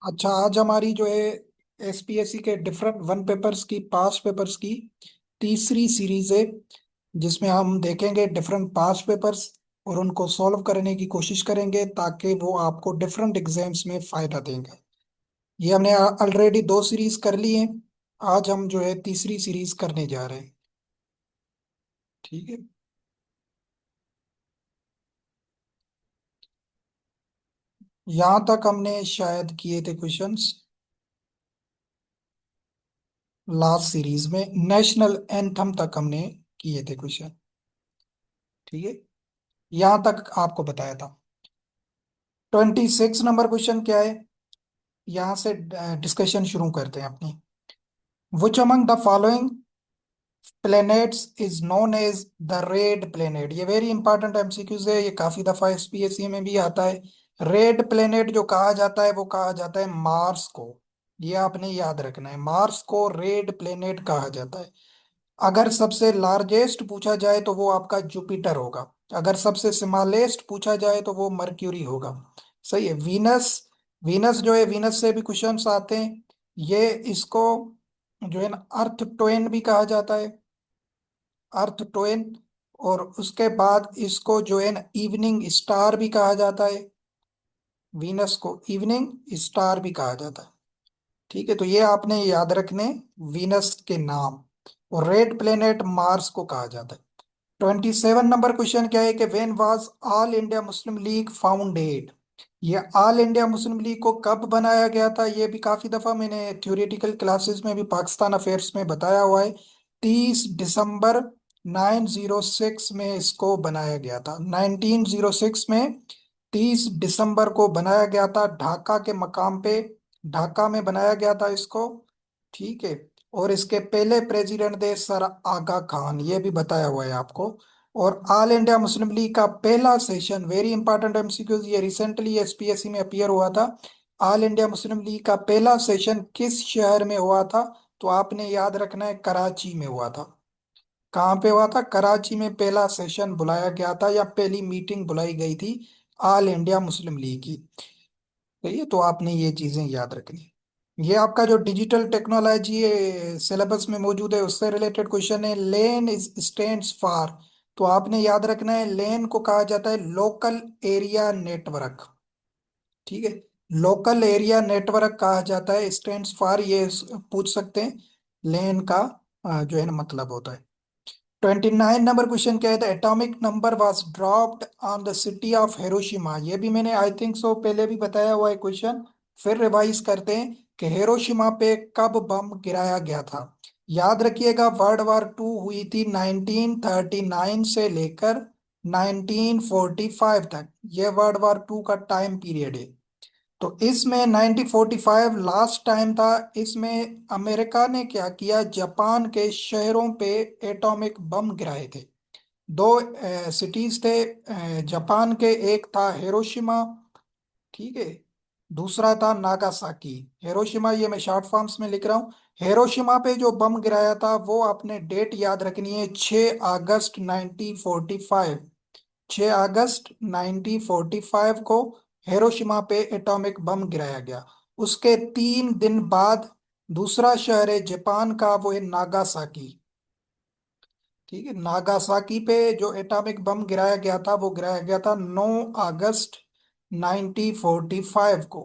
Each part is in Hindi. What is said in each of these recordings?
अच्छा, आज हमारी जो है एसपीएससी के डिफरेंट वन पेपर्स की, पास पेपर्स की तीसरी सीरीज है, जिसमें हम देखेंगे डिफरेंट पास पेपर्स और उनको सॉल्व करने की कोशिश करेंगे ताकि वो आपको डिफरेंट एग्जाम्स में फायदा देंगे। ये हमने ऑलरेडी दो सीरीज कर ली हैं। आज हम जो है तीसरी सीरीज करने जा रहे हैं। ठीक है। यहाँ तक हमने शायद किए थे क्वेश्चंस लास्ट सीरीज में, नेशनल एंथम तक हमने किए थे क्वेश्चन। ठीक है, यहाँ तक आपको बताया था। 26 नंबर क्वेश्चन क्या है, यहाँ से डिस्कशन शुरू करते हैं अपनी। Which among the following planets is known as the red planet. ये वेरी इंपॉर्टेंट एमसीक्यूज है, ये काफी दफा एसपीएससी में भी आता है। रेड प्लैनेट जो कहा जाता है वो कहा जाता है मार्स को। ये आपने याद रखना है, मार्स को रेड प्लैनेट कहा जाता है। अगर सबसे लार्जेस्ट पूछा जाए तो वो आपका जुपिटर होगा। अगर सबसे स्मॉलेस्ट पूछा जाए तो वो मर्क्यूरी होगा। सही है। वीनस, वीनस जो है, वीनस से भी क्वेश्चंस आते हैं। ये इसको जो है ना अर्थ टोन भी कहा जाता है, अर्थ टोन। और उसके बाद इसको जो है ना इवनिंग स्टार भी कहा जाता है। वीनस को इवनिंग स्टार भी कहा जाता है। ठीक है, तो ये आपने याद रखने, वीनस के नाम। और रेड प्लेनेट मार्स को कहा जाता है। 27 नंबर क्वेश्चन क्या है कि when was all India Muslim league founded. ये ऑल इंडिया मुस्लिम लीग को कब बनाया गया था, ये भी काफी दफा मैंने थ्योरेटिकल क्लासेस में भी पाकिस्तान अफेयर्स में बताया हुआ है। 30 दिसंबर 906 में इसको बनाया गया था। 1906 में 30 दिसंबर को बनाया गया था, ढाका के मकाम पे, ढाका में बनाया गया था इसको। ठीक है। और इसके पहले प्रेसिडेंट थे सर आगा खान, ये भी बताया हुआ है आपको। और ऑल इंडिया मुस्लिम लीग का पहला सेशन, वेरी इंपॉर्टेंट एमसीक्यूज, ये रिसेंटली एसपीएससी में अपीयर हुआ था। ऑल इंडिया मुस्लिम लीग का पहला सेशन किस शहर में हुआ था, तो आपने याद रखना है कराची में हुआ था। कहाँ पे हुआ था? कराची में पहला सेशन बुलाया गया था, या पहली मीटिंग बुलाई गई थी ऑल इंडिया मुस्लिम लीग की। ठीक है, तो आपने ये चीजें याद रखनी। ये आपका जो डिजिटल टेक्नोलॉजी सिलेबस में मौजूद है उससे रिलेटेड क्वेश्चन है। लेन इज स्टैंड्स फॉर, तो आपने याद रखना है लेन को कहा जाता है लोकल एरिया नेटवर्क। ठीक है, लोकल एरिया नेटवर्क कहा जाता है, स्टैंड्स फॉर ये पूछ सकते हैं। लेन का जो है ना मतलब होता है। 29 नंबर क्वेश्चन क्या है, the atomic number was dropped on the city of Hiroshima. ये भी मैंने आई थिंक सो पहले भी बताया हुआ है क्वेश्चन, फिर रिवाइज करते हैं कि हिरोशिमा पे कब बम गिराया गया था। याद रखिएगा, वर्ल्ड वॉर 2 हुई थी 1939 से लेकर 1945 तक, ये वर्ल्ड वॉर 2 का टाइम पीरियड है। तो इसमें 1945 लास्ट टाइम था। इसमें अमेरिका ने क्या किया, जापान के शहरों पे एटॉमिक बम गिराए थे। दो सिटीज थे जापान के, एक था हिरोशिमा, ठीक है, दूसरा था नागासाकी। हिरोशिमा ये मैं शॉर्ट फॉर्म्स में लिख रहा हूँ। हिरोशिमा पे जो बम गिराया था वो आपने डेट याद रखनी है, 6 अगस्त 1945। 6 अगस्त 1945 को हिरोशिमा पे एटॉमिक बम गिराया गया। उसके 3 दिन बाद दूसरा शहर है जापान का, वो है नागासाकी। ठीक है, नागासाकी पे जो एटॉमिक बम गिराया गया था वो गिराया गया था 9 अगस्त 1945 को।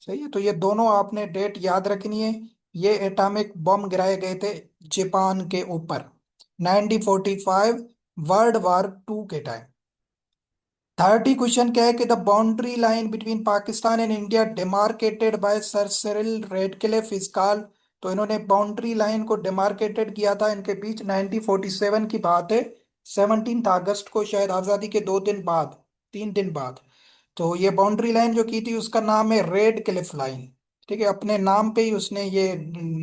सही है, तो ये दोनों आपने डेट याद रखनी है। ये एटॉमिक बम गिराए गए थे जापान के ऊपर 1945, वर्ल्ड वॉर 2 के टाइम। 30 क्वेश्चन क्या है कि the boundary line between Pakistan and India demarcated by sir Cyril Radcliffe is called. तो इन्होंने बाउंड्री लाइन को डिमार्केटेड किया था इनके बीच 1947 की बात है। 17 अगस्त को, शायद आज़ादी के 2 दिन बाद, 3 दिन बाद। तो ये बाउंड्री लाइन जो की थी उसका नाम है रेड क्लिफ लाइन। ठीक है, अपने नाम पे ही उसने ये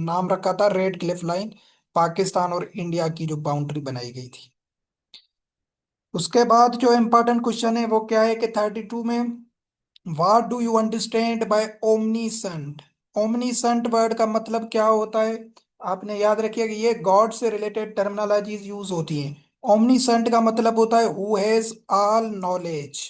नाम रखा था, रेड क्लिफ लाइन। पाकिस्तान और इंडिया की जो बाउंड्री बनाई गई थी। उसके बाद जो इम्पोर्टेंट क्वेश्चन है वो क्या है कि 32 में, what do you understand by omniscient. Omniscient word का मतलब क्या होता है, आपने याद रखिए कि ये गॉड से रिलेटेड टर्मिनोलॉजीज यूज होती हैं। ओमनीसेंट का मतलब होता है हु हैज ऑल नॉलेज।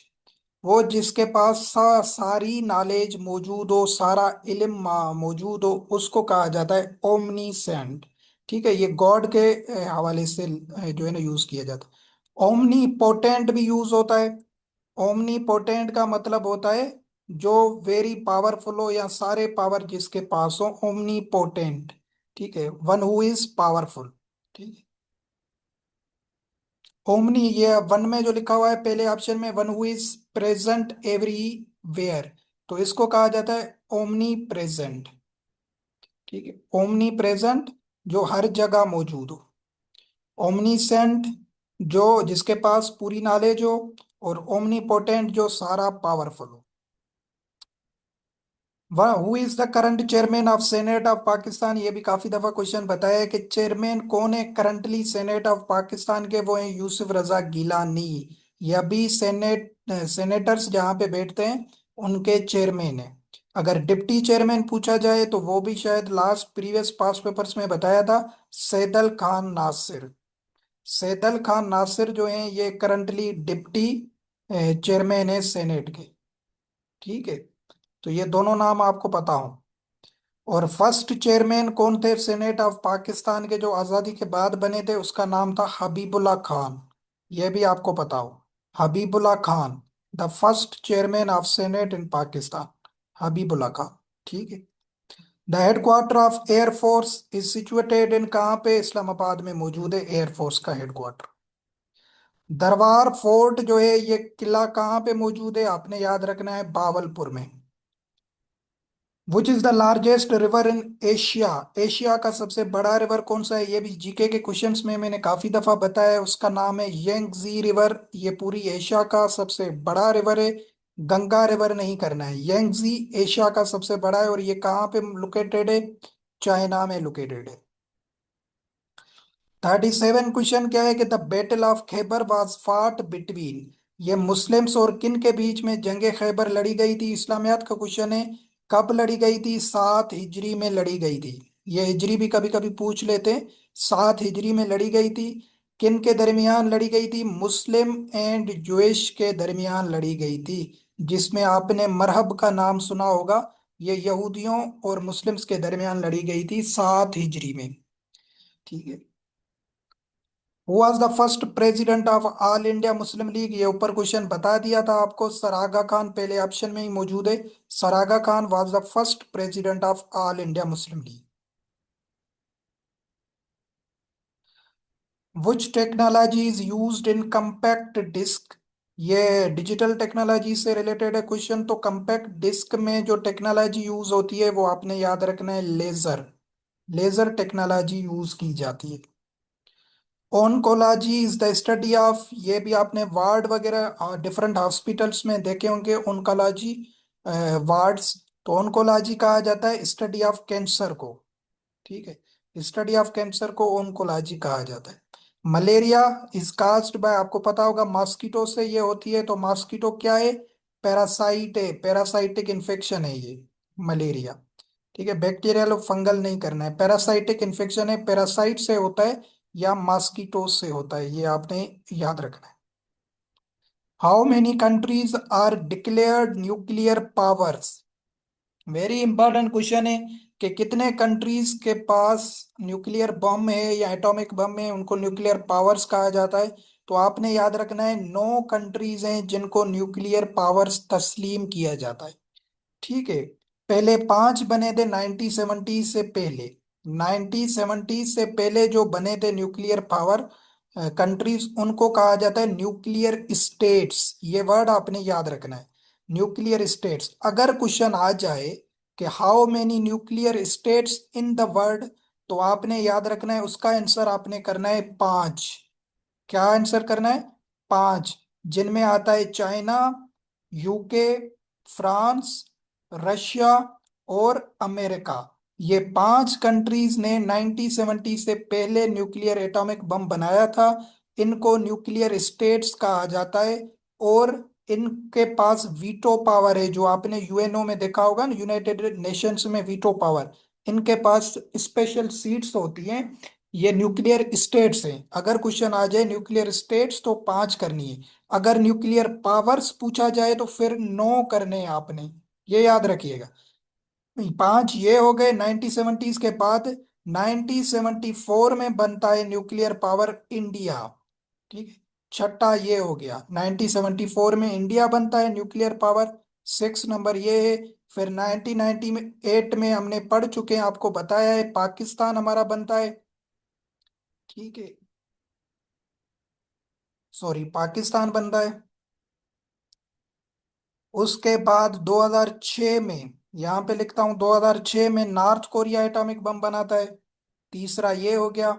वो जिसके पास सारी नॉलेज मौजूद हो, सारा इल्म मौजूद हो, उसको कहा जाता है ओमनीसेंट। ठीक है, ये गॉड के हवाले से जो है ना यूज किया जाता है। ओमनी पोटेंट भी यूज होता है। ओमनी पोटेंट का मतलब होता है जो वेरी पावरफुल हो, या सारे पावर जिसके पास हो, ओमनी पोटेंट। ठीक है, वन हु इज पावरफुल। ठीक है। ओमनी, ये वन में जो लिखा हुआ है पहले ऑप्शन में, one who is present everywhere, तो इसको कहा जाता है ओमनी प्रेजेंट। ठीक है, ओमनी प्रेजेंट जो हर जगह मौजूद हो। ओमनीसेंट जो जिसके पास पूरी नॉलेज हो। और ओमनी पोटेंट जो सारा पावरफुल हो। वह who is the current chairman of senate of Pakistan, ये भी काफी दफा क्वेश्चन बताया है कि चेयरमैन कौन है करंटली सेनेट ऑफ पाकिस्तान के, वो है यूसुफ रजा गिलानी। ये अभी सेनेटर्स जहाँ पे बैठते हैं उनके चेयरमैन है। अगर डिप्टी चेयरमैन पूछा जाए तो वो भी शायद लास्ट प्रीवियस पास पेपर्स में बताया था, सैदल खान नासिर। सैदल खान नासिर जो है ये करंटली डिप्टी चेयरमैन है सेनेट के। ठीक है, तो ये दोनों नाम आपको पता हो। और फर्स्ट चेयरमैन कौन थे सेनेट ऑफ पाकिस्तान के, जो आज़ादी के बाद बने थे, उसका नाम था हबीबुल्ला खान। यह भी आपको पता हो। Habibullah Khan, the first chairman of senate in Pakistan, Habibullah Khan. ठीक है। The headquarter of air force is situated in, कहाँ पे, इस्लामाबाद में मौजूद है एयरफोर्स का हेडक्वार्टर। दरबार फोर्ट जो है ये किला कहाँ पे मौजूद है, आपने याद रखना है, बावलपुर में। विच is the largest river in Asia, Asia का सबसे बड़ा रिवर कौन सा है, ये भी जीके के क्वेश्चंस में मैंने काफी दफा बताया है, उसका नाम है यंगजी रिवर। ये पूरी एशिया का सबसे बड़ा रिवर है। गंगा रिवर नहीं करना है, यंगजी एशिया का सबसे बड़ा है। और ये कहाँ पे लोकेटेड है, चाइना में लोकेटेड है। 37 क्वेश्चन क्या है कि the battle of Khyber was फाट बिटवीन, ये मुस्लिम्स और किन के बीच में जंग खैबर लड़ी गई थी, इस्लामियात का क्वेश्चन है। कब लड़ी गई थी, 7 हिजरी में लड़ी गई थी। ये हिजरी भी कभी कभी पूछ लेते हैं। 7 हिजरी में लड़ी गई थी। किन के दरमियान लड़ी गई थी, मुस्लिम एंड जुइश के दरमियान लड़ी गई थी। जिसमें आपने मरहब का नाम सुना होगा, ये यहूदियों और मुस्लिम्स के दरमियान लड़ी गई थी 7 हिजरी में। ठीक है। Who was the first president of all India Muslim league, ये ऊपर क्वेश्चन बता दिया था आपको, सरागा खान पहले ऑप्शन में ही मौजूद है। सरागा Khan was the first president of all India Muslim league. Which technology is used in compact disc, ये डिजिटल टेक्नोलॉजी से रिलेटेड है क्वेश्चन। तो कम्पैक्ट डिस्क में जो टेक्नोलॉजी यूज होती है वो आपने याद रखना है, लेजर। लेजर टेक्नोलॉजी यूज की जाती है। ओनकोलॉजी इज द स्टडी ऑफ, ये भी आपने वार्ड वगैरह डिफरेंट हॉस्पिटल्स में देखे होंगे, ओनकोलॉजी वार्ड्स। तो ओनकोलॉजी कहा जाता है स्टडी ऑफ कैंसर को। ठीक है, स्टडी ऑफ कैंसर को ओनकोलॉजी कहा जाता है। मलेरिया इज कास्ड बाय, आपको पता होगा, मॉस्किटो से ये होती है। तो मॉस्किटो क्या है, पैरासाइट है, पैरासाइटिक इन्फेक्शन है ये मलेरिया। ठीक है, बैक्टीरियल और फंगल नहीं करना है, पैरासाइटिक इन्फेक्शन है, पैरासाइट से होता है या मॉस्किटो से होता है, ये आपने याद रखना है। How many countries are declared nuclear powers, very important question है कि कितने कंट्रीज के पास न्यूक्लियर बम है या एटॉमिक बम है, उनको न्यूक्लियर पावर्स कहा जाता है। तो आपने याद रखना है, 9 कंट्रीज हैं जिनको न्यूक्लियर पावर्स तस्लीम किया जाता है। ठीक है, पहले 5 बने थे 1970 से पहले। 1970 से पहले जो बने थे न्यूक्लियर पावर कंट्रीज, उनको कहा जाता है न्यूक्लियर स्टेट्स। ये वर्ड आपने याद रखना है, न्यूक्लियर स्टेट्स। अगर क्वेश्चन आ जाए कि how many nuclear states in the world, तो आपने याद रखना है उसका आंसर आपने करना है 5। क्या आंसर करना है, 5। जिनमें आता है चाइना, यूके, फ्रांस, रशिया और अमेरिका। ये 5 कंट्रीज ने 1970 से पहले न्यूक्लियर एटॉमिक बम बनाया था। इनको न्यूक्लियर स्टेट्स कहा जाता है। और इनके पास वीटो पावर है, जो आपने यूएनओ में देखा होगा ना, यूनाइटेड नेशंस में वीटो पावर। इनके पास स्पेशल सीट्स होती हैं ये न्यूक्लियर स्टेट्स हैं। अगर क्वेश्चन आ जाए न्यूक्लियर स्टेट्स तो 5 करनी है। अगर न्यूक्लियर पावर्स पूछा जाए तो फिर 9 करने हैं आपने। ये याद रखिएगा। 5 ये हो गए 1970s के बाद। 1974 में बनता है न्यूक्लियर पावर इंडिया। ठीक है। छठा ये हो गया 1974 में इंडिया बनता है न्यूक्लियर पावर। 6 नंबर ये है। फिर 1990 में 8 में हमने पढ़ चुके हैं, आपको बताया है, पाकिस्तान हमारा बनता है। ठीक है। सॉरी, पाकिस्तान बनता है। उसके बाद 2006 में, यहां पे लिखता हूं, 2006 में नॉर्थ कोरिया एटॉमिक बम बनाता है। तीसरा ये हो गया।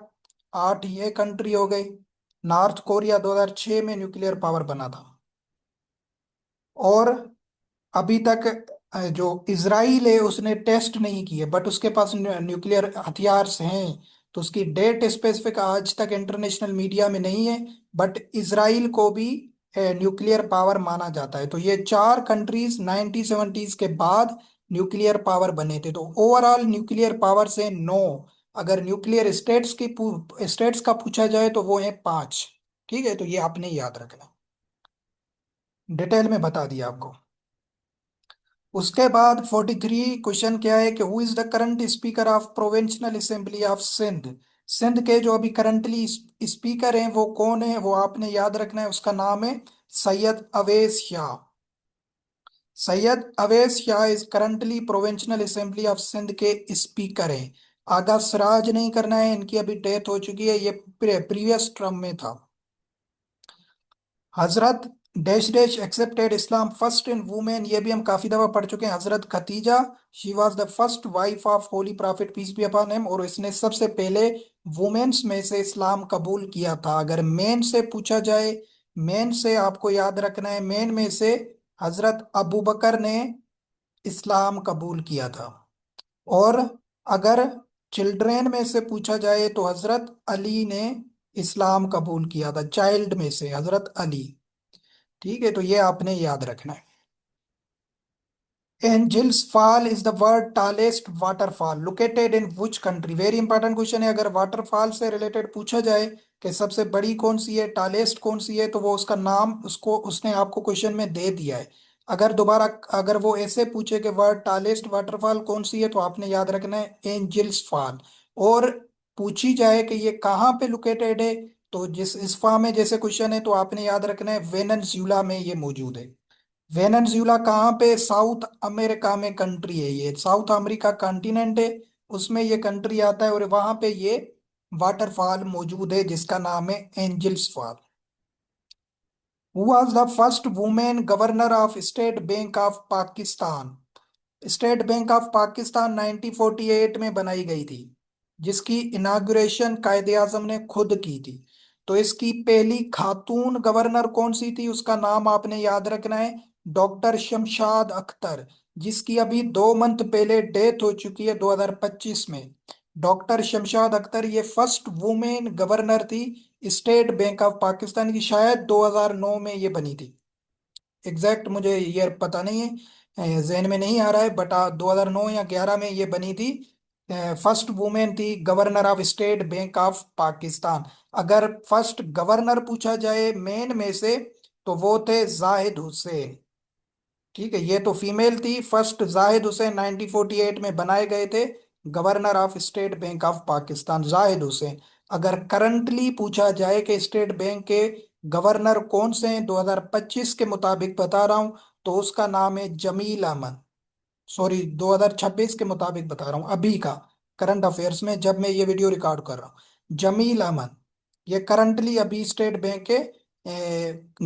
8 ये कंट्री हो गई। नॉर्थ कोरिया 2006 में न्यूक्लियर पावर बना था। और अभी तक जो इजराइल है उसने टेस्ट नहीं किए, बट उसके पास न्यूक्लियर हथियार हैं। तो उसकी डेट स्पेसिफिक आज तक इंटरनेशनल मीडिया में नहीं है। बट इजराइल को भी न्यूक्लियर पावर माना जाता है। तो ये 4 कंट्रीज 1970s के बाद न्यूक्लियर पावर बने थे। तो ओवरऑल न्यूक्लियर पावर से 9। अगर न्यूक्लियर स्टेट्स का पूछा जाए तो वो है 5। ठीक है, तो ये आपने याद रखना। डिटेल में बता दिया आपको। उसके बाद 43 क्वेश्चन क्या है कि who is the current speaker of provincial assembly of Sindh. Sindh के जो अभी करंटली स्पीकर हैं वो कौन है, वो आपने याद रखना है। उसका नाम है Syed Awais Shah. Syed Awais Shah is currently provincial assembly of Sindh के स्पीकर हैं। आगा सिराज नहीं करना है, इनकी अभी डेथ हो चुकी है, ये प्रीवियस टर्म में था। हजरत dash dash accepted Islam first in women, ये भी हम काफी दफा पढ़ चुके हैं। हजरत Khadija, she was the first wife of holy prophet peace be upon him, और इसने सबसे पहले वुमेन्स में से इस्लाम कबूल किया था। अगर मेन से पूछा जाए, मेन से आपको याद रखना है, मेन में से हजरत अबू बकर ने इस्लाम कबूल किया था। और अगर चिल्ड्रेन में से पूछा जाए तो हजरत अली ने इस्लाम कबूल किया था, चाइल्ड में से हजरत अली। ठीक है, तो ये आपने याद रखना है। Angels Fall is the world tallest waterfall located in which country. Very important question है। अगर वाटरफॉल से रिलेटेड पूछा जाए कि सबसे बड़ी कौन सी है, टॉलेस्ट कौन सी है, तो वो उसका नाम उसको उसने आपको क्वेश्चन में दे दिया है। अगर दोबारा अगर वो ऐसे पूछे कि वर्ल्ड टॉलेस्ट वाटरफॉल कौन सी है, तो आपने याद रखना है एंजल्स फॉल। और पूछी जाए कि ये कहाँ पे लोकेटेड है, तो जिस इस फॉर्म में जैसे क्वेश्चन है, तो आपने याद रखना है वेनेजुएला में ये मौजूद है। वेनेजुएला कहाँ पे, साउथ अमेरिका में कंट्री है, ये साउथ अमेरिका कॉन्टिनेंट है, उसमें ये कंट्री आता है, और वहां पे ये वाटरफॉल मौजूद है जिसका नाम है Angels Fall. Who was the first women governor of State Bank of Pakistan. State Bank of Pakistan 1948 में बनाई गई थी, जिसकी इनाग्रेशन कायदे आजम ने खुद की थी। तो इसकी पहली खातून गवर्नर कौन सी थी, उसका नाम आपने याद रखना है, डॉक्टर शमशाद अख्तर, जिसकी अभी 2 मंथ पहले डेथ हो चुकी है 2025 में। डॉक्टर शमशाद अख्तर ये फर्स्ट वुमेन गवर्नर थी स्टेट बैंक ऑफ पाकिस्तान की, शायद 2009 में ये बनी थी। एग्जैक्ट मुझे ईयर पता नहीं है, जहन में नहीं आ रहा है, बट 2009 या 11 में ये बनी थी। फर्स्ट वुमेन थी governor of State Bank of Pakistan. अगर फर्स्ट गवर्नर पूछा जाए मेन में से, तो वो थे जाहिद हुसैन। ठीक है, ये तो फीमेल थी। फर्स्ट जाहिद हुसैन 1948 में बनाए गए थे governor of State Bank of Pakistan, Zahid Hussain. अगर करंटली पूछा जाए कि स्टेट बैंक के गवर्नर कौन से हैं 2025 के मुताबिक बता रहा हूं, तो उसका नाम है जमील अहमद। सॉरी, 2026 के मुताबिक बता रहा हूं, अभी का करंट अफेयर्स में जब मैं ये वीडियो रिकॉर्ड कर रहा हूँ, जमील अहमद। ये करंटली अभी स्टेट बैंक के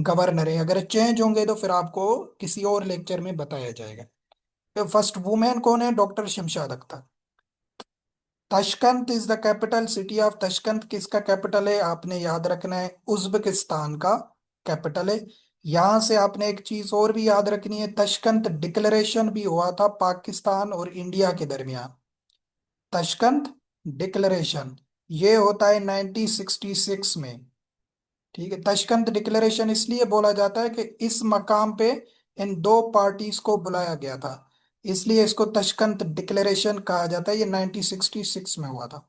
गवर्नर है। अगर चेंज होंगे तो फिर आपको किसी और लेक्चर में बताया जाएगा। तो फर्स्ट वुमेन कौन है, doctor Shamshad Akhtar. Tashkent is the capital city of, Tashkent किसका कैपिटल है, आपने याद रखना है, उज्बेकिस्तान का कैपिटल है। यहां से आपने एक चीज और भी याद रखनी है, तशकंत डिक्लेरेशन भी हुआ था पाकिस्तान और इंडिया के दरमियान। तशकंत डिक्लेरेशन ये होता है 1966 में। ठीक है, तशकंत डिक्लेरेशन इसलिए बोला जाता है कि इस मकाम पे इन दो पार्टीज को बुलाया गया था, इसलिए इसको तशकंत डिक्लेरेशन कहा जाता है। ये 1966 में हुआ था।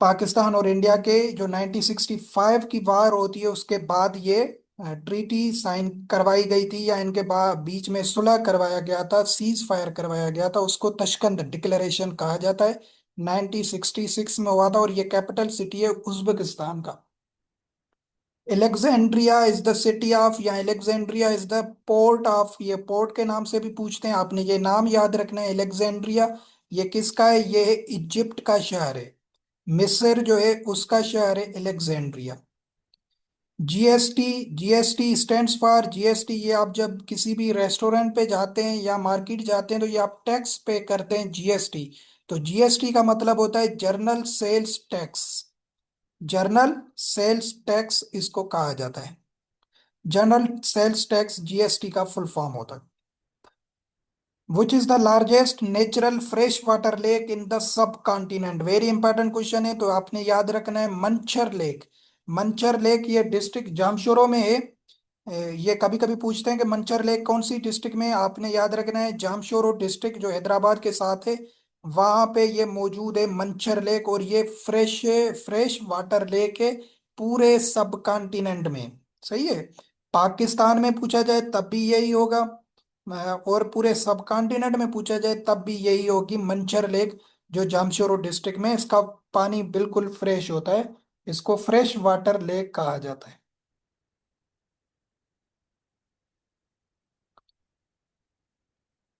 पाकिस्तान और इंडिया के जो 1965 की वार होती है उसके बाद ये ट्रीटी साइन करवाई गई थी, या इनके बाद बीच में सुलह करवाया गया था, सीज फायर करवाया गया था, उसको तशकंद डिक्लेरेशन कहा जाता है। 1966 में हुआ था और ये कैपिटल सिटी है उज्बेकिस्तान का। Alexandria is the city of, या Alexandria is the port of, ये पोर्ट के नाम से भी पूछते हैं, आपने ये नाम याद रखना है। एलेक्जेंड्रिया ये किसका है? ये है इजिप्ट का शहर है। मिस्र जो है उसका शहर है Alexandria. GST, GST stands for, GST ये आप जब किसी भी रेस्टोरेंट पे जाते हैं या मार्केट जाते हैं तो ये आप टैक्स पे करते हैं, जीएसटी। तो जीएसटी का मतलब होता है general sales tax. General sales tax इसको कहा जाता है। जनरल सेल्स टैक्स जीएसटी का फुल फॉर्म होता है। Which is the largest natural fresh water lake in the subcontinent? Very important question है, तो आपने याद रखना है मंचर लेक। मंचर लेक ये डिस्ट्रिक्ट जामशोरो में है। ये कभी कभी पूछते हैं कि मंचर लेक कौन सी डिस्ट्रिक्ट में है? आपने याद रखना है जामशोरो डिस्ट्रिक्ट जो हैदराबाद के साथ है, वहां पे ये मौजूद है मंचर लेक। और ये फ्रेश फ्रेश वाटर लेक है पूरे सब कॉन्टिनेंट में। सही है। पाकिस्तान में पूछा जाए तब भी यही होगा, और पूरे सब कॉन्टिनेंट में पूछा जाए तब भी यही होगी मंचर लेक, जो जामशोरो डिस्ट्रिक्ट में। इसका पानी बिल्कुल फ्रेश होता है, इसको फ्रेश वाटर लेक कहा जाता है।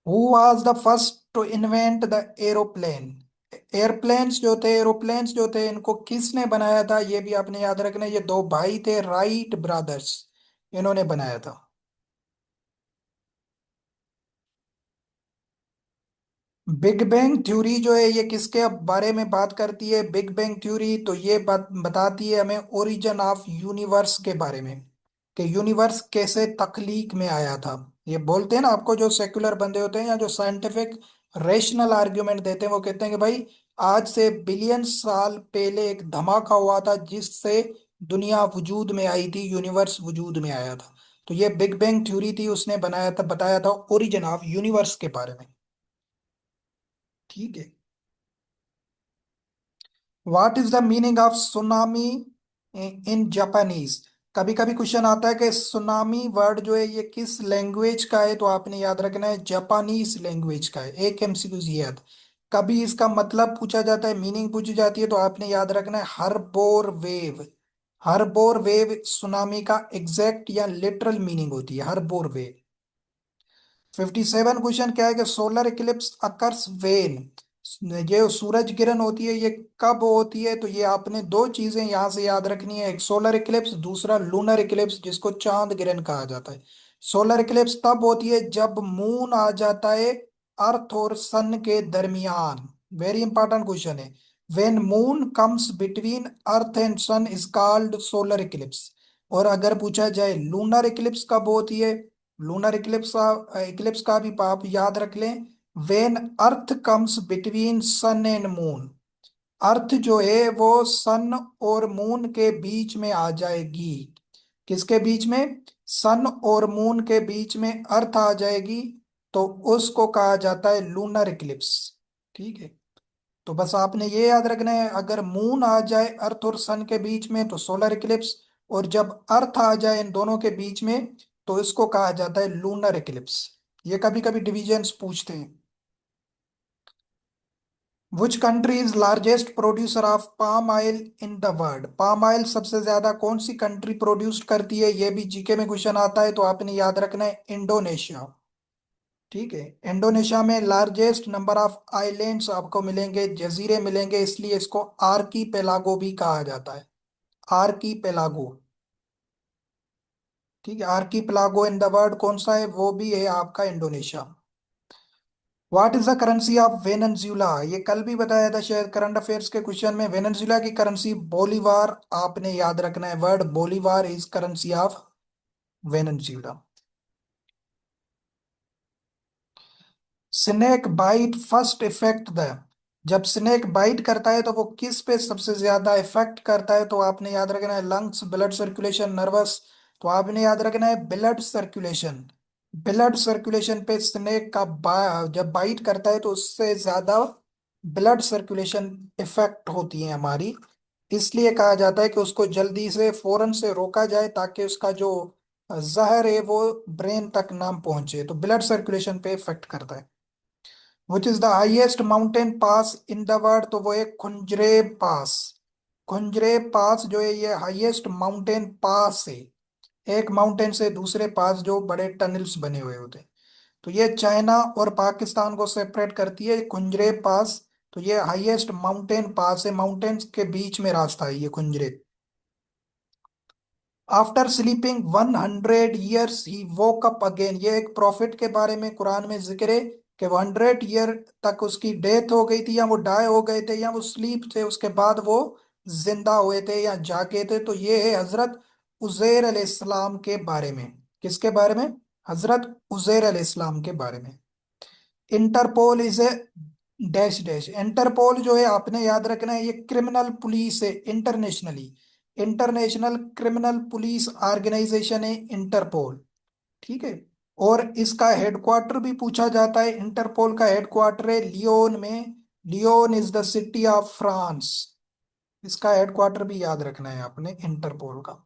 Who was the first to invent the aeroplane? Airplanes जो थे, एरोप्लेन्स जो थे, इनको किसने बनाया था? ये भी आपने याद रखना है। ये दो भाई थे, राइट ब्रदर्स, इन्होंने बनाया था। बिग बैंग थ्योरी जो है ये किसके बारे में बात करती है? बिग बैंग थ्योरी तो ये बात बताती है हमें ओरिजिन ऑफ यूनिवर्स के बारे में, कि यूनिवर्स कैसे तख्लीक में आया था। ये बोलते हैं ना, आपको जो सेक्युलर बंदे होते हैं या जो साइंटिफिक रेशनल आर्ग्यूमेंट देते हैं, वो कहते हैं कि भाई आज से बिलियन साल पहले एक धमाका हुआ था जिससे दुनिया वजूद में आई थी, यूनिवर्स वजूद में आया था। तो ये बिग बैंग थ्योरी थी, उसने बनाया था, बताया था ओरिजिन ऑफ यूनिवर्स के बारे में। ठीक है। What is the meaning of tsunami in Japanese? कभी कभी क्वेश्चन आता है कि सुनामी वर्ड जो है ये किस लैंग्वेज का है, तो आपने याद रखना है जापानीज लैंग्वेज का है। एक एमसीक्यू याद। कभी इसका मतलब पूछा जाता है, मीनिंग पूछी जाती है, तो आपने याद रखना है हरबोर वेव। हरबोर वेव सुनामी का एग्जैक्ट या लिटरल मीनिंग होती है, हरबोर वेव। 57 क्वेश्चन क्या है कि सोलर इक्लिप्स अकर्स वेन, ये सूरज ग्रहण होती है ये कब होती है? तो ये आपने दो चीजें यहां से याद रखनी है, एक सोलर इक्लिप्स, दूसरा लूनर इक्लिप्स जिसको चांद ग्रहण कहा जाता है। सोलर इक्लिप्स तब होती है जब मून आ जाता है अर्थ और सन के दरमियान। वेरी इंपॉर्टेंट क्वेश्चन है। When moon comes between earth and sun is called solar eclipse. और अगर पूछा जाए लूनर इक्लिप्स कब होती है, लूनर इक्लिप्स का भी आप याद रख लें, when earth comes between sun and moon. Earth जो है वो सन और मून के बीच में आ जाएगी। किसके बीच में? सन और मून के बीच में अर्थ आ जाएगी, तो उसको कहा जाता है लूनर इक्लिप्स। ठीक है। तो बस आपने ये याद रखना है, अगर मून आ जाए अर्थ और सन के बीच में तो सोलर इक्लिप्स, और जब अर्थ आ जाए इन दोनों के बीच में तो इसको कहा जाता है लूनर इक्लिप्स। ये कभी कभी डिविजन्स पूछते हैं। विच country is largest producer of palm oil in the world? Palm oil सबसे ज्यादा कौन सी कंट्री प्रोड्यूस करती है? ये भी जीके में क्वेश्चन आता है, तो आपने याद रखना है इंडोनेशिया। ठीक है। इंडोनेशिया में लार्जेस्ट नंबर ऑफ आइलैंड्स आपको मिलेंगे, जजीरे मिलेंगे, इसलिए इसको आर्की पेलागो भी कहा जाता है। Archipelago. ठीक है। Archipelago in the world कौन सा है? वो भी है आपका Indonesia. What is the currency of Venezuela? ये कल भी बताया था शायद करंट अफेयर्स के क्वेश्चन में। वेनेजुला की करेंसी बोलीवार, आपने याद रखना है word bolivar is currency of Venezuela. Snake bite first effect the, जब स्नेक बाइट करता है तो वो किस पे सबसे ज्यादा इफेक्ट करता है? तो आपने याद रखना है लंग्स, ब्लड सर्कुलेशन, नर्वस। तो आपने याद रखना है ब्लड सर्कुलेशन। ब्लड सर्कुलेशन पे स्नेक का जब बाइट करता है तो उससे ज्यादा ब्लड सर्कुलेशन इफेक्ट होती है हमारी। इसलिए कहा जाता है कि उसको जल्दी से फौरन से रोका जाए ताकि उसका जो जहर है वो ब्रेन तक ना पहुंचे, तो ब्लड सर्कुलेशन पे इफेक्ट करता है। Which is the highest mountain pass in the world, तो वो है खुंजरेब पास। खुंजरेब पास जो है ये हाईएस्ट माउंटेन पास है, एक माउंटेन से दूसरे पास जो बड़े टनल्स बने हुए होते हैं। तो ये चाइना और पाकिस्तान को सेपरेट करती है कुंजरेब पास। तो ये हाईएस्ट माउंटेन पास है, माउंटेन्स के बीच में रास्ता है ये कुंजरेब। आफ्टर स्लीपिंग 100 years ही वोक अप अगेन, ये एक प्रॉफिट के बारे में कुरान में जिक्र है कि वो 100 year तक उसकी डेथ हो गई थी, या वो डाई हो गए थे, या वो स्लीप थे, उसके बाद वो जिंदा हुए थे या जागे थे। तो ये है हजरत उजैर अलैहिस्सलाम के बारे में। किसके बारे में? हजरत उजैर अलैहिस्सलाम के बारे में। Interpol is a dash dash. Interpol जो है आपने याद रखना है, ये क्रिमिनल पुलिस है internationally, international criminal police organisation है इंटरपोल। ठीक है। और इसका हेडक्वार्टर भी पूछा जाता है, इंटरपोल का हेडक्वार्टर है लियोन में। Lyon is the city of France. इसका हेडक्वार्टर भी याद रखना है आपने इंटरपोल का।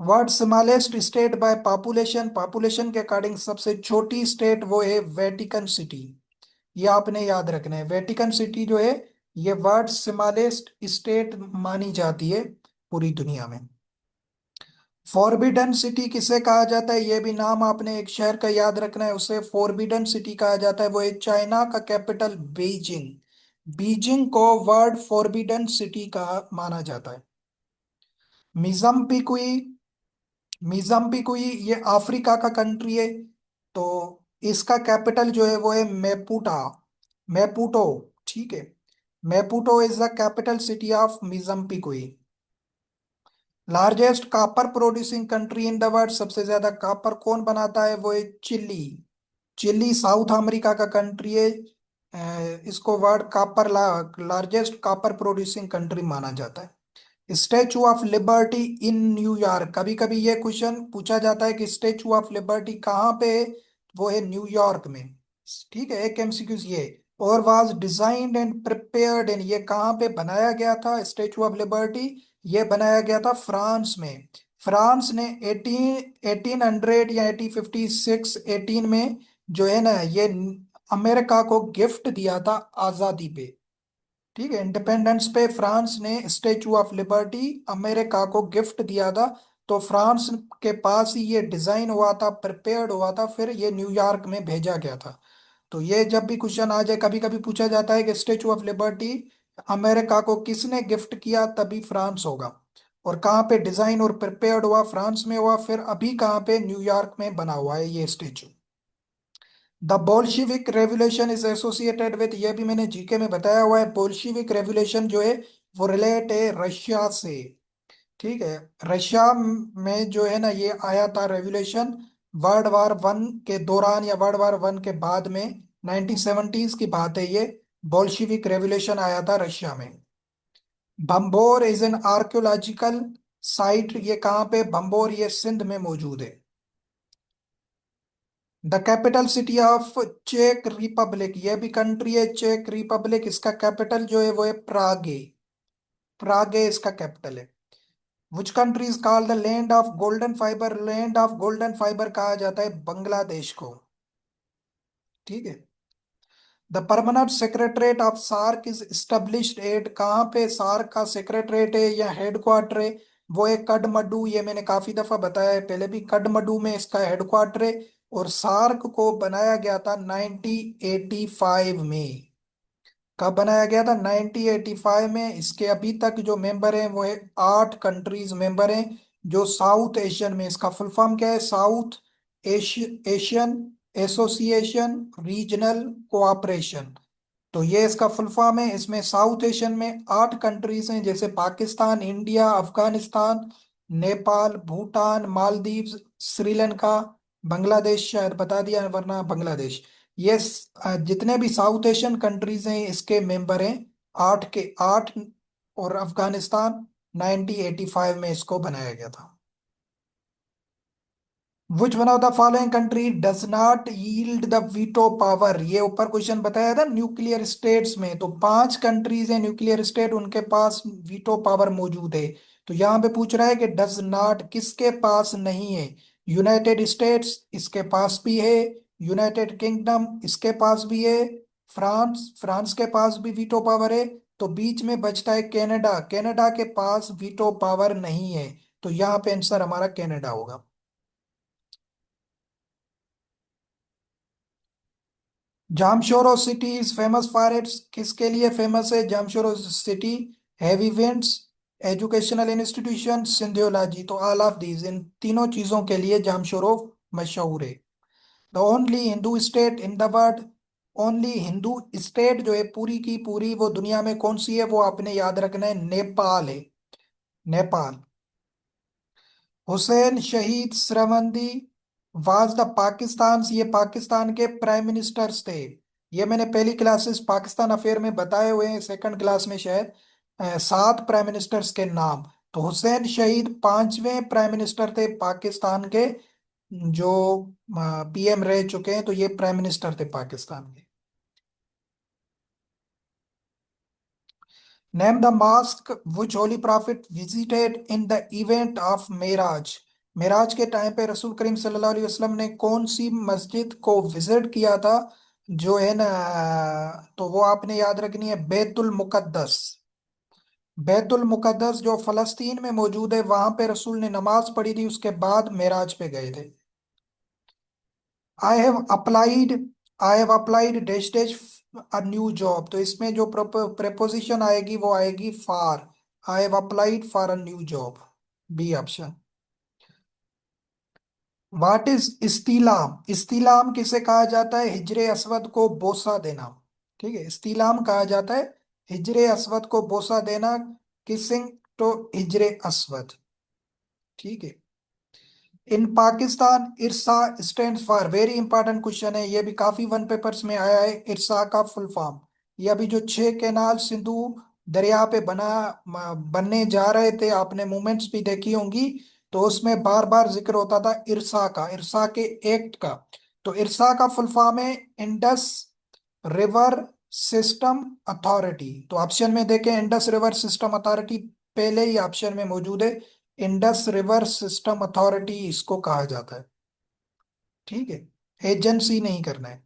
World smallest state by population, population के अकॉर्डिंग सबसे छोटी स्टेट वो है वेटिकन सिटी। ये आपने याद रखना है, वेटिकन सिटी जो है ये वर्ल्ड स्मॉलेस्ट स्टेट मानी जाती है पूरी दुनिया में। फॉरबिडन सिटी किसे कहा जाता है? ये भी नाम आपने एक शहर का याद रखना है, उसे फॉरबिडन सिटी कहा जाता है। वो है चाइना का कैपिटल बीजिंग। बीजिंग को वर्ल्ड फॉरबिडन सिटी का माना जाता है। मिज़म्बिकुई, मिज़म्बिकुई ये अफ्रीका का कंट्री है। तो इसका कैपिटल जो है वो है मेपुटा, मेपुटो। ठीक है। Maputo is the capital city of Mozambique. Largest copper producing country in the world, सबसे ज्यादा कापर कौन बनाता है? वो है चिली। चिली साउथ अमेरिका का कंट्री है। इसको world copper largest copper producing country माना जाता है। Statue of liberty in New York, कभी कभी ये क्वेश्चन पूछा जाता है कि स्टेचू ऑफ लिबर्टी कहाँ पे है? वो है न्यूयॉर्क में। ठीक है, एक एमसीक्यू ये। और was designed and prepared in, ये कहाँ पे बनाया गया था स्टेचू ऑफ लिबर्टी? ये बनाया गया था फ्रांस में। फ्रांस ने 1800 या 1856 18 में जो है ना ये अमेरिका को गिफ्ट दिया था आजादी पे। ठीक है, इंडिपेंडेंस पे फ्रांस ने स्टेचू ऑफ लिबर्टी अमेरिका को गिफ्ट दिया था। तो फ्रांस के पास ही ये डिजाइन हुआ था, प्रिपेयर्ड हुआ था, फिर ये न्यूयॉर्क में भेजा गया था। तो ये जब भी क्वेश्चन आ जाए, कभी कभी पूछा जाता है कि स्टेचू ऑफ लिबर्टी अमेरिका को किसने गिफ्ट किया, तभी फ्रांस होगा। और कहाँ पे डिजाइन और प्रिपेयर्ड हुआ? फ्रांस में हुआ। फिर अभी कहाँ पे? न्यूयॉर्क में बना हुआ है ये statue. The Bolshevik revolution is associated with, ये भी मैंने जीके में बताया हुआ है। बोल्शिविक रेवोल्यूशन जो है वो रिलेट है रशिया से। ठीक है। रशिया में जो है ना ये आया था रेवोल्यूशन वर्ल्ड वार 1 के दौरान या वर्ल्ड वार 1 के बाद में, 1970s की बात है ये। बोल्शिविक रेवोल्यूशन आया था रशिया में। Bhambore is an archaeological site, ये कहाँ पे? भंबोर ये सिंध में मौजूद है। द कैपिटल सिटी ऑफ चेक रिपब्लिक, ये भी कंट्री है चेक रिपब्लिक, इसका कैपिटल जो है वो है प्रागे। प्रागे इसका कैपिटल है। Which country is called the land of golden fibre, land of golden fibre कहा जाता है बांग्लादेश को। ठीक है। The permanent secretariat of SAARC is established at, कहाँ पे सार्क का सेक्रेटरीट है या हेडक्वार्टर है? वो है कठमंडू, ये मैंने काफी दफा बताया है पहले भी, कठमंडू में इसका हेडक्वार्टर है। और सार्क को बनाया गया था 1985 में। कब बनाया गया था? 1985 में। इसके अभी तक जो मेंबर हैं वो है 8 कंट्रीज मेंबर हैं जो साउथ एशियन में, इसका फुल फॉर्म क्या है? South Asian association regional cooperation. तो ये इसका फुल फॉर्म है। इसमें साउथ एशियन में 8 कंट्रीज हैं, जैसे पाकिस्तान, इंडिया, अफगानिस्तान, नेपाल, भूटान, मालदीव्स, श्रीलंका, बांग्लादेश, शायद बता दिया वरना बांग्लादेश। ये जितने भी साउथ एशियन कंट्रीज हैं इसके मेंबर हैं, 8 के 8। और अफगानिस्तान 1985 में इसको बनाया गया था। Which one of the following country does not yield the veto power, ये ऊपर क्वेश्चन बताया था न्यूक्लियर स्टेट्स में, तो 5 कंट्रीज है न्यूक्लियर स्टेट उनके पास वीटो पावर मौजूद है। तो यहाँ पे पूछ रहा है कि डज नॉट किसके पास नहीं है। यूनाइटेड स्टेट्स इसके पास भी है, यूनाइटेड किंगडम इसके पास भी है, फ्रांस फ्रांस के पास भी वीटो पावर है। तो बीच में बचता है कनाडा, कनाडा के पास वीटो पावर नहीं है। तो यहाँ पे आंसर हमारा कनाडा होगा। Jamshoro city is famous for its, किसके लिए फेमस है Jamshoro city? Heavy winds, educational institution, Sindhiology, तो ऑल ऑफ दीज, इन तीनों चीजों के लिए जामशोरो मशहूर है। The only Hindu state in the world, only Hindu state जो है पूरी की पूरी वो दुनिया में कौन सी है, वो आपने याद रखना है, नेपाल है, नेपाल। हुसैन शहीद श्रवंदी वाज द पाकिस्तान, ये पाकिस्तान के प्राइम मिनिस्टर्स थे। ये मैंने पहली क्लासेस पाकिस्तान अफेयर में बताए हुए हैं, सेकंड क्लास में शायद 7 प्राइम मिनिस्टर्स के नाम। तो हुसैन शहीद 5वें प्राइम मिनिस्टर थे पाकिस्तान के, जो पीएम रह चुके हैं, तो ये प्राइम मिनिस्टर थे पाकिस्तान के। Name the mask which holy prophet visited in the event of Meraj, Meraj के टाइम पे रसूल करीम सल्लल्लाहु अलैहि वसल्लम ने कौन सी मस्जिद को विजिट किया था, जो है ना, तो वो आपने याद रखनी है, बैतुल मुकद्दस। बैतुल मुकद्दस जो फलस्तीन में मौजूद है, वहां पे रसूल ने नमाज पढ़ी थी, उसके बाद मेराज पे गए थे। I have applied, I have applied dash dash a new job, तो इसमें जो प्रेपोजिशन आएगी वो आएगी for, I have applied for a new job, B option. What is इस्तीलाम, इस्तीलाम किसे कहा जाता है? हिजरे अस्वद को बोसा देना। ठीक है, इस्तीलाम कहा जाता है हिजरे अस्वद को बोसा देना, किसिंग तो हिजरे अस्वद। ठीक है। In Pakistan IRSA stand for, very important question है, ये भी काफी वन पेपर्स में आया है, इरसा का फुल फॉर्म। ये अभी जो 6 कैनाल सिंधु दरिया पे बनने जा रहे थे, आपने मूवमेंट्स भी देखी होंगी, तो उसमें बार बार जिक्र होता था इरसा का, इरसा के एक्ट का। तो इरसा का फुल फॉर्म है इंडस रिवर सिस्टम अथॉरिटी। तो ऑप्शन में देखें, इंडस रिवर सिस्टम अथॉरिटी पहले ही ऑप्शन में मौजूद है, इंडस रिवर सिस्टम अथॉरिटी इसको कहा जाता है। ठीक है, एजेंसी नहीं करना है।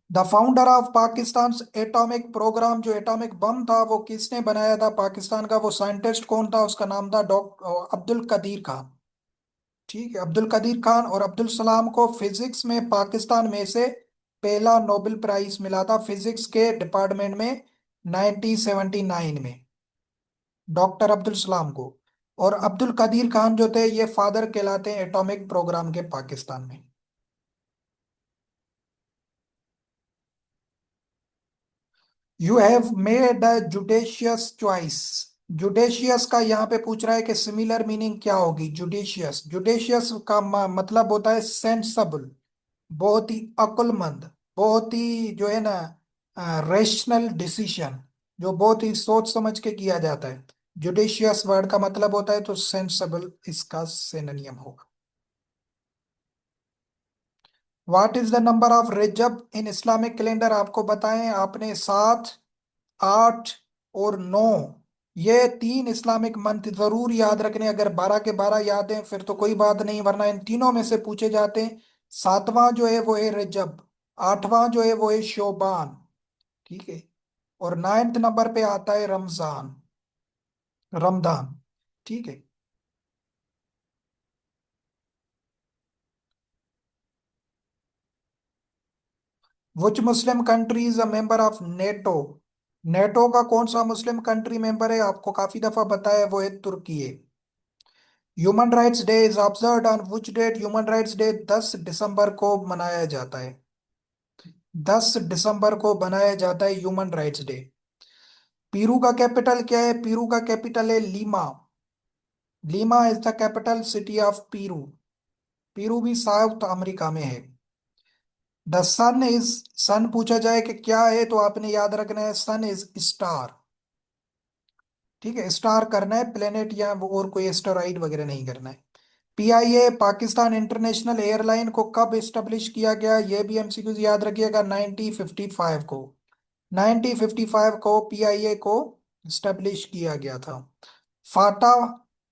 The founder of Pakistan atomic programme, जो एटॉमिक बम था वो किसने बनाया था पाकिस्तान का, वो साइंटिस्ट कौन था, उसका नाम था डॉक्टर अब्दुल कदीर खान। ठीक है, अब्दुल कदीर खान और अब्दुल सलाम को फिजिक्स में पाकिस्तान में से पहला नोबेल प्राइज मिला था फिजिक्स के डिपार्टमेंट में 1979 में, डॉक्टर अब्दुल सलाम को। और अब्दुल कदीर खान जो थे ये फादर कहलाते हैं एटॉमिक प्रोग्राम के पाकिस्तान में। You have made a judicious choice, judicious का यहाँ पे पूछ रहा है कि सिमिलर मीनिंग क्या होगी, जुडिशियस, जुडिशियस का मतलब होता है सेंसबल, बहुत ही अक्लमंद, बहुत ही जो है ना रेशनल डिसीजन, जो बहुत ही सोच समझ के किया जाता है। जुडिशियस वर्ड का मतलब होता है, तो सेंसबल इसका सिनोनिम होगा। What is the number of Rajab in Islamic calendar, आपको बताएं आपने, 7, 8 और 9, ये 3 इस्लामिक मंथ जरूर याद रखने, अगर 12 के 12 याद हैं फिर तो कोई बात नहीं, वरना इन तीनों में से पूछे जाते हैं। 7वां जो है वो है रजब, 8वां जो है वो है शोबान। ठीक है, और 9th नंबर पे आता है रमजान, रमदान। ठीक है। Which Muslim country is a member of NATO, NATO का कौन सा मुस्लिम कंट्री मेंबर है, आपको काफी दफा बताया है, वो है तुर्की है। Human rights day is observed on which date, human rights day 10 दिसंबर को मनाया जाता है, 10 दिसंबर को बनाया जाता है ह्यूमन राइट्स डे। पीरू का कैपिटल क्या है, पीरू का कैपिटल है Lima, Lima is the capital city of Peru, Peru भी साउथ अमेरिका में है। द सन इज, सन पूछा जाए कि क्या है, तो आपने याद रखना है सन इज स्टार। ठीक है, स्टार करना है, प्लेनेट या वो और कोई एस्टेरॉइड वगैरह नहीं करना है। पीआईए पाकिस्तान इंटरनेशनल एयरलाइन को कब इस्टेब्लिश किया गया, यह भी एमसीक्यू याद रखिएगा, 1955 को। 1955 को पीआईए को इस्टेब्लिश किया गया था। फाटा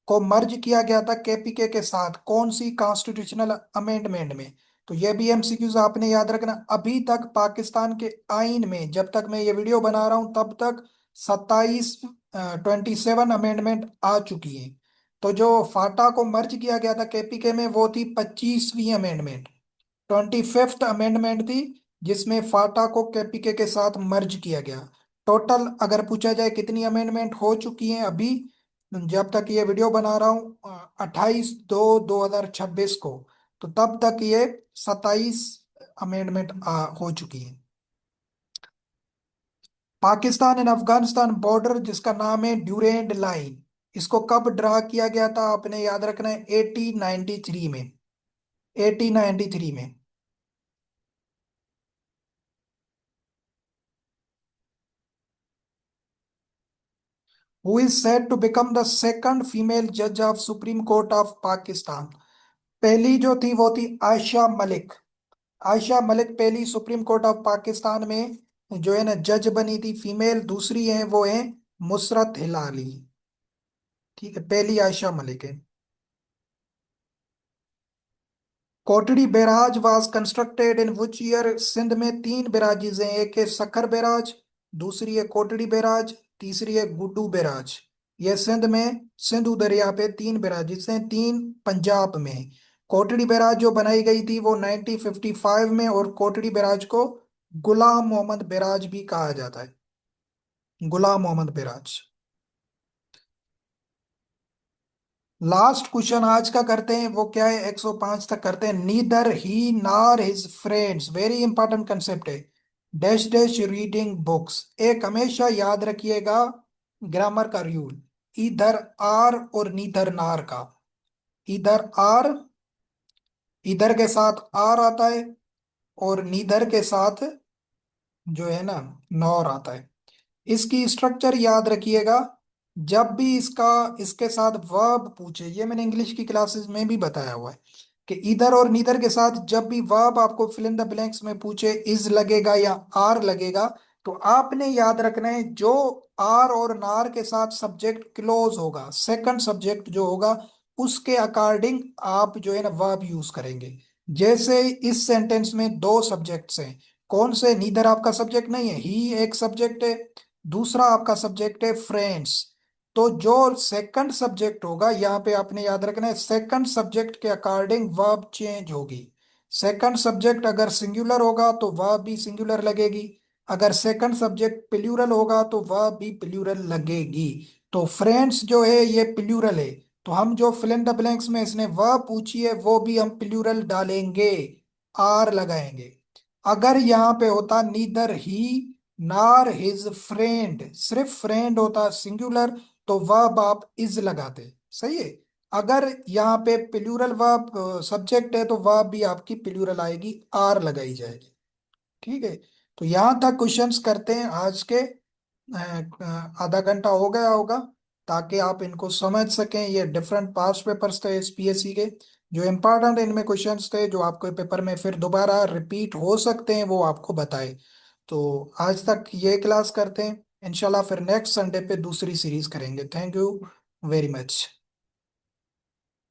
को मर्ज किया गया था केपीके के साथ कौन सी कॉन्स्टिट्यूशनल अमेंडमेंट में? तो ये भी एमसीक्यूज आपने याद रखना। अभी तक पाकिस्तान के आइन में, जब तक मैं ये वीडियो बना रहा हूं तब तक 27 27 अमेंडमेंट आ चुकी है। तो जो फाटा को मर्ज किया गया था केपीके में वो थी 25वीं अमेंडमेंट, 25th अमेंडमेंट थी, जिसमें फाटा को केपीके के साथ मर्ज किया गया। टोटल अगर पूछा जाए कितनी अमेंडमेंट हो चुकी हैं अभी, जब तक ये वीडियो बना रहा हूँ 28/2/2026 को, तो तब तक ये 27 अमेंडमेंट हो चुकी है। पाकिस्तान एंड अफगानिस्तान बॉर्डर जिसका नाम है ड्यूरेंड लाइन, इसको कब ड्रा किया गया था आपने याद रखना है, 1893 में। 1893 में। Who is said to become the second female जज of supreme court of Pakistan? पहली जो थी वो थी आयशा मलिक। आयशा मलिक पहली सुप्रीम कोर्ट ऑफ पाकिस्तान में जो है ना जज बनी थी फीमेल। दूसरी है वो है मुसरत हिलाली। ठीक है, पहली आयशा मलिक है। Kotri barrage was constructed in which year? Sindh में तीन बैराजेज हैं, एक है सखर बैराज, दूसरी है कोटड़ी बैराज, तीसरी है गुड्डू बैराज। ये सिंध में सिंधु दरिया पे तीन बैराजेज हैं, तीन पंजाब में हैं। कोटड़ी बैराज जो बनाई गई थी वो 1955 में, और कोटड़ी बैराज को गुलाम मोहम्मद बैराज भी कहा जाता है। गुलाम मोहम्मद बैराज। लास्ट क्वेश्चन आज का करते हैं, वो क्या है, 105 तक करते हैं। नीदर ही नार his friends, very important concept है, डैश डैश रीडिंग बुक्स। एक हमेशा याद रखिएगा ग्रामर का रूल, इधर आर और नीदर नार का। इधर आर, इधर के साथ आर आता है, और नीदर के साथ जो है ना नॉर आता है। इसकी स्ट्रक्चर याद रखिएगा। जब भी इसका इसके साथ वर्ब पूछे, ये मैंने इंग्लिश की क्लासेस में भी बताया हुआ है कि इधर और नीदर के साथ जब भी वर्ब आपको फिल इन द ब्लैंक्स में पूछे, इज लगेगा या आर लगेगा, तो आपने याद रखना है जो आर और नार के साथ सब्जेक्ट क्लोज होगा, सेकंड सब्जेक्ट जो होगा, उसके अकॉर्डिंग आप जो है ना वर्ब यूज करेंगे। जैसे इस सेंटेंस में दो सब्जेक्ट्स हैं, कौन से? नीदर आपका सब्जेक्ट नहीं है, ही एक सब्जेक्ट है, दूसरा आपका सब्जेक्ट है फ्रेंड्स। तो जो सेकंड सब्जेक्ट होगा यहाँ पे आपने याद रखना है, सेकंड सब्जेक्ट के अकॉर्डिंग वर्ब चेंज होगी। सेकंड सब्जेक्ट अगर सिंगुलर होगा तो वर्ब भी सिंगुलर लगेगी, अगर सेकंड सब्जेक्ट प्लूरल होगा तो वर्ब भी प्लूरल लगेगी। तो फ्रेंड्स जो है ये प्लूरल है, तो हम जो फिल इन द ब्लैंक्स में इसने वर्ब पूछी है वो भी हम प्लूरल डालेंगे, आर लगाएंगे। अगर यहाँ पे होता नीदर ही नार हिज फ्रेंड, सिर्फ फ्रेंड होता सिंगुलर, तो वर्ब आप इज लगाते, सही है। अगर यहाँ पे प्लूरल वर्ब सब्जेक्ट है तो वर्ब भी आपकी प्लूरल आएगी, आर लगाई जाएगी। ठीक है, तो यहाँ तक क्वेश्चंस करते हैं आज के। आधा घंटा हो गया होगा, ताकि आप इनको समझ सकें। ये डिफरेंट पास्ट पेपर्स थे एसपीएससी के, जो इम्पोर्टेंट इनमें क्वेश्चंस थे जो आपको पेपर में फिर दोबारा रिपीट हो सकते हैं वो आपको बताए। तो आज तक ये क्लास करते हैं, इंशाल्लाह फिर नेक्स्ट संडे पे दूसरी सीरीज करेंगे। Thank you very much.